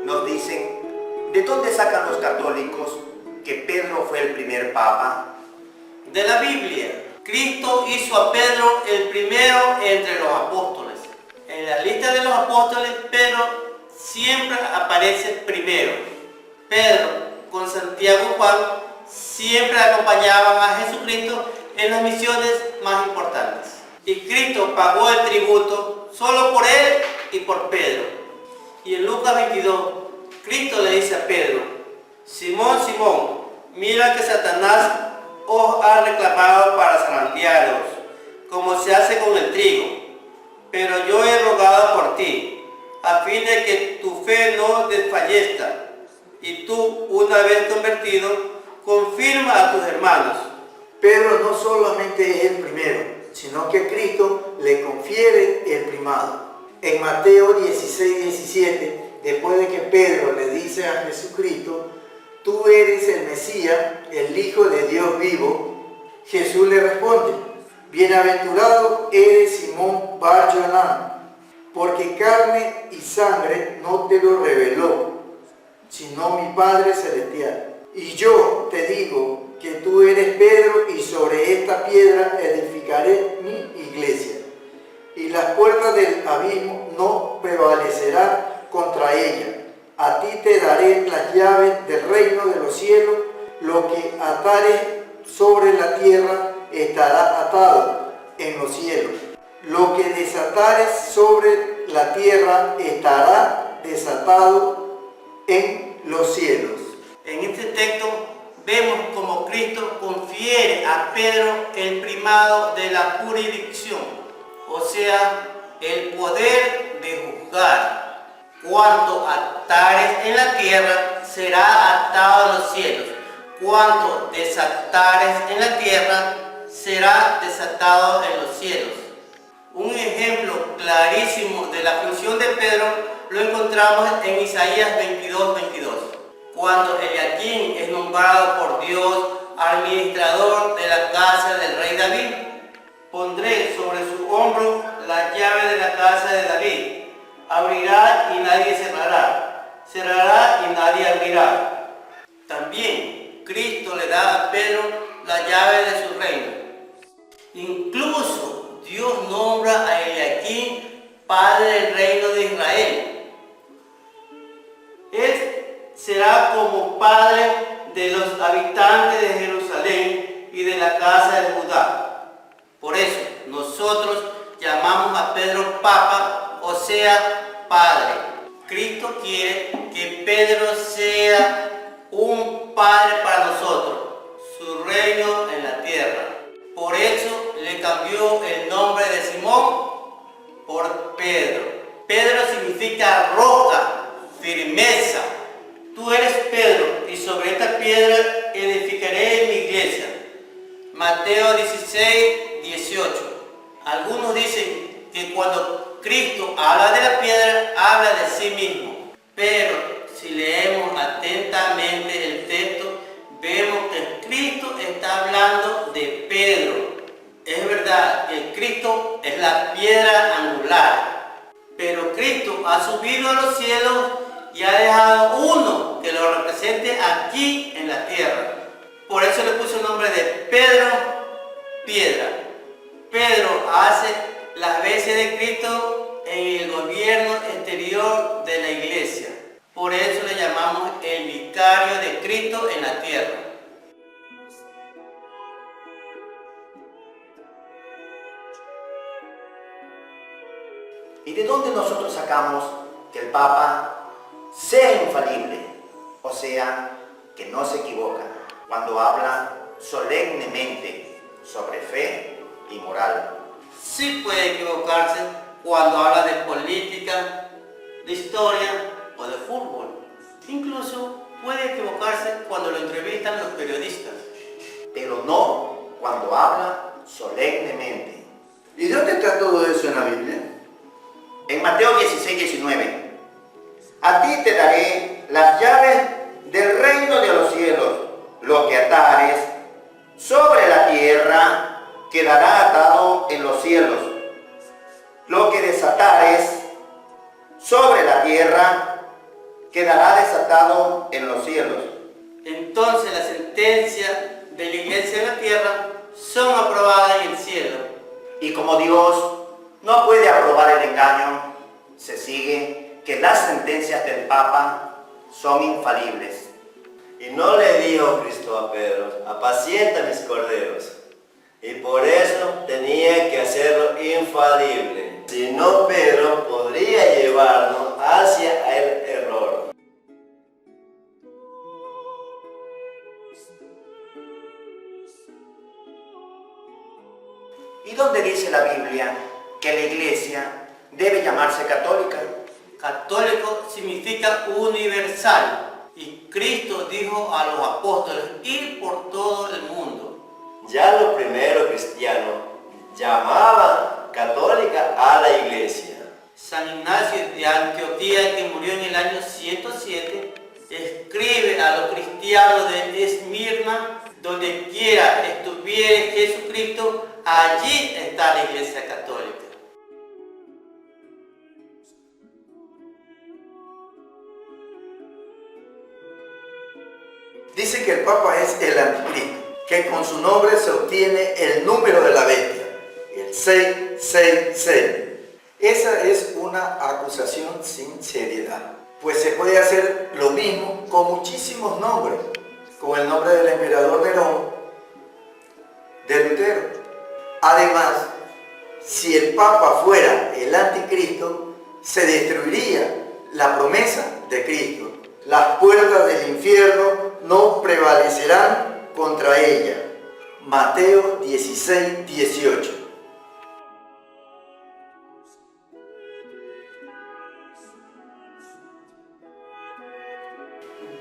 nos dicen, ¿de dónde sacan los católicos que Pedro fue el primer papa? De la Biblia. Cristo hizo a Pedro el primero entre los apóstoles. En la lista de los apóstoles, Pedro siempre aparece primero. Pedro, con Santiago y Juan, siempre acompañaban a Jesucristo en las misiones más importantes. Y Cristo pagó el tributo solo por él y por Pedro. Y en Lucas 22, Cristo le dice a Pedro, Simón, Simón, mira que Satanás os ha reclamado para zarandearos, como se hace con el trigo. Pero yo he rogado por ti, a fin de que tu fe no desfallezca. Y tú, una vez convertido, confirma a tus hermanos. Pedro no solamente es el primero, sino que Cristo le confiere el primado. En Mateo 16, 17, después de que Pedro le dice a Jesucristo, tú eres el Mesías, el Hijo de Dios vivo, Jesús le responde, bienaventurado eres Simón Bar-Jonán, porque carne y sangre no te lo reveló, sino mi Padre Celestial. Y yo te digo que tú eres Pedro, y sobre esta piedra edificaré mi iglesia, y las puertas del abismo no prevalecerán contra ella. A ti te daré las llaves del reino de los cielos. Lo que atares sobre la tierra estará atado en los cielos. Lo que desatares sobre la tierra estará desatado en los cielos. En este texto vemos como Cristo confiere a Pedro el primado de la jurisdicción, o sea, el poder de juzgar. Cuanto atares en la tierra será atado en los cielos. Cuanto desatares en la tierra será desatado en los cielos. Un ejemplo clarísimo de la función de Pedro lo encontramos en Isaías 22, 22. Cuando Eliaquim es nombrado por Dios administrador de la casa del rey David, pondré sobre su hombro la llave de la casa de David. Abrirá y nadie cerrará, cerrará y nadie abrirá. También Cristo le da a Pedro la llave de su reino. Incluso Dios nombra a Eliaquim padre del reino de Israel. Él será como padre de los habitantes de Jerusalén y de la casa de Judá. Por eso nosotros llamamos a Pedro Papa, o sea, Padre. Cristo quiere que Pedro sea un Padre para nosotros, su reino en la tierra. Por eso le cambió el nombre de Simón por Pedro. Pedro significa roca, firmeza. Tú eres Pedro, y sobre esta piedra edificaré mi iglesia. Mateo 16, 18. Algunos dicen que cuando Cristo habla de la piedra, habla de sí mismo. Pero si leemos atentamente el texto, vemos que Cristo está hablando de Pedro. Es verdad que Cristo es la piedra angular, pero Cristo ha subido a los cielos y ha dejado uno que lo represente aquí en la tierra. Por eso le puso el nombre de Pedro, piedra. Pedro hace las veces de Cristo en el gobierno exterior de la iglesia. Por eso le llamamos el vicario de Cristo en la tierra. ¿Y de dónde nosotros sacamos que el Papa sea infalible? O sea, que no se equivoca cuando habla solemnemente sobre fe y moral. Sí puede equivocarse cuando habla de política, de historia o de fútbol. Incluso puede equivocarse cuando lo entrevistan los periodistas. Pero no cuando habla solemnemente. ¿Y dónde está todo eso en la Biblia? En Mateo 16, 19. A ti te daré las llaves del reino de los cielos. Lo que atares sobre la tierra quedará atado en los cielos. Lo que desatares sobre la tierra quedará desatado en los cielos. Entonces las sentencias de la iglesia en la tierra son aprobadas en el cielo. Y como Dios no puede aprobar el engaño, se sigue que las sentencias del Papa son infalibles. Y no le dijo Cristo a Pedro, apacienta mis corderos. Y por eso tenía que hacerlo infalible. Si no, Pedro podría llevarnos hacia el error. ¿Y dónde dice la Biblia que la iglesia debe llamarse católica? Católico significa universal. Y Cristo dijo a los apóstoles, ir por todo el mundo. Ya los primeros cristianos llamaban católica a la iglesia. San Ignacio de Antioquía, que murió en el año 107, escribe a los cristianos de Esmirna, donde quiera estuviere Jesucristo, allí está la iglesia católica. Dice que el Papa es el anticristo, que con su nombre se obtiene el número de la bestia, el 666. Esa es una acusación sin seriedad, pues se puede hacer lo mismo con muchísimos nombres, con el nombre del emperador Nerón, de Lutero. Además, si el Papa fuera el anticristo, se destruiría la promesa de Cristo. Las puertas del infierno no prevalecerán contra ella. Mateo 16, 18.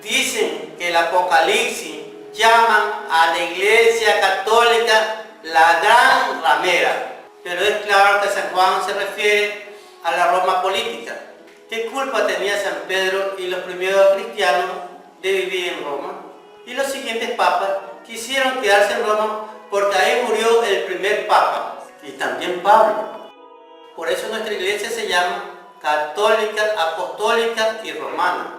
Dicen que el Apocalipsis llaman a la iglesia católica la gran ramera, pero es claro que San Juan se refiere a la Roma política. ¿Qué culpa tenía San Pedro y los primeros cristianos de vivir en Roma? Y los siguientes papas quisieron quedarse en Roma porque ahí murió el primer papa y también Pablo. Por eso nuestra iglesia se llama católica, apostólica y romana.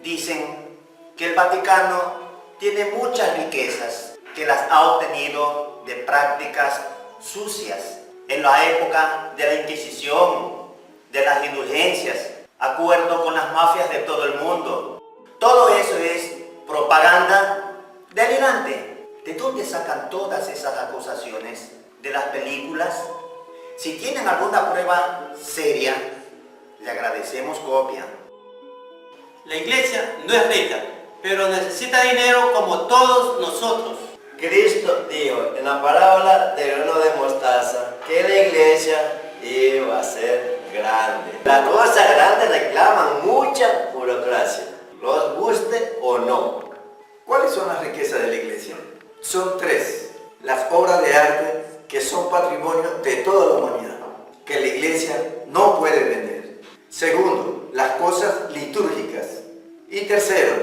Dicen que el Vaticano tiene muchas riquezas que las ha obtenido de prácticas sucias en la época de la Inquisición, de las indulgencias, acuerdo con las mafias de todo el mundo. Todo eso es propaganda delirante. ¿De dónde sacan todas esas acusaciones? ¿De las películas? Si tienen alguna prueba seria, le agradecemos copia. La iglesia no es rica, pero necesita dinero como todos nosotros. Cristo dijo en la parábola del grano de mostaza que la iglesia iba a ser grande. Las cosas grandes reclaman mucha burocracia, los guste o no. ¿Cuáles son las riquezas de la iglesia? Son tres. Las obras de arte que son patrimonio de toda la humanidad, que la iglesia no puede vender. Segundo, las cosas litúrgicas. Y tercero,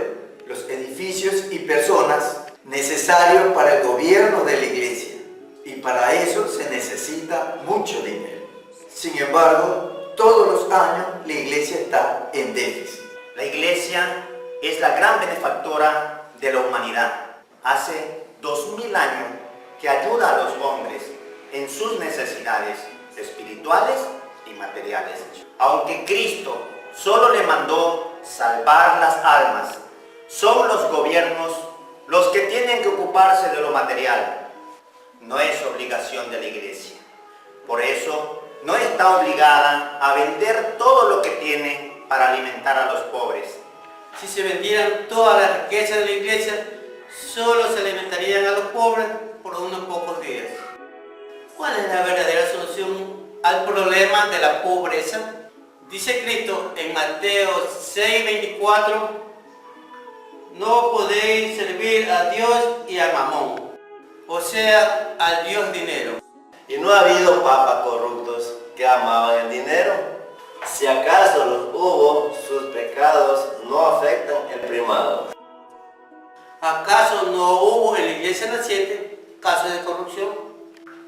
los edificios y personas necesarios para el gobierno de la iglesia. Y para eso se necesita mucho dinero. Sin embargo, todos los años la iglesia está en déficit. La iglesia es la gran benefactora de la humanidad. Hace 2000 años que ayuda a los hombres en sus necesidades espirituales y materiales. Aunque Cristo solo le mandó salvar las almas, son los gobiernos los que tienen que ocuparse de lo material. No es obligación de la iglesia. Por eso no está obligada a vender todo lo que tiene para alimentar a los pobres. Si se vendieran todas las riquezas de la iglesia, solo se alimentarían a los pobres por unos pocos días. ¿Cuál es la verdadera solución al problema de la pobreza? Dice Cristo en Mateo 6:24, no podéis servir a Dios y a Mamón, o sea, al Dios dinero. Y no ha habido papas corruptos que amaban el dinero. Si acaso los hubo, sus pecados no afectan el primado. ¿Acaso no hubo en la iglesia naciente casos de corrupción?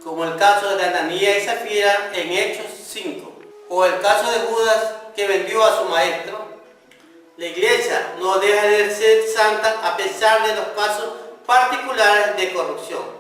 como el caso de Ananías y Zafira en Hechos 5, o el caso de Judas que vendió a su maestro. La iglesia no deja de ser santa a pesar de los casos particulares de corrupción.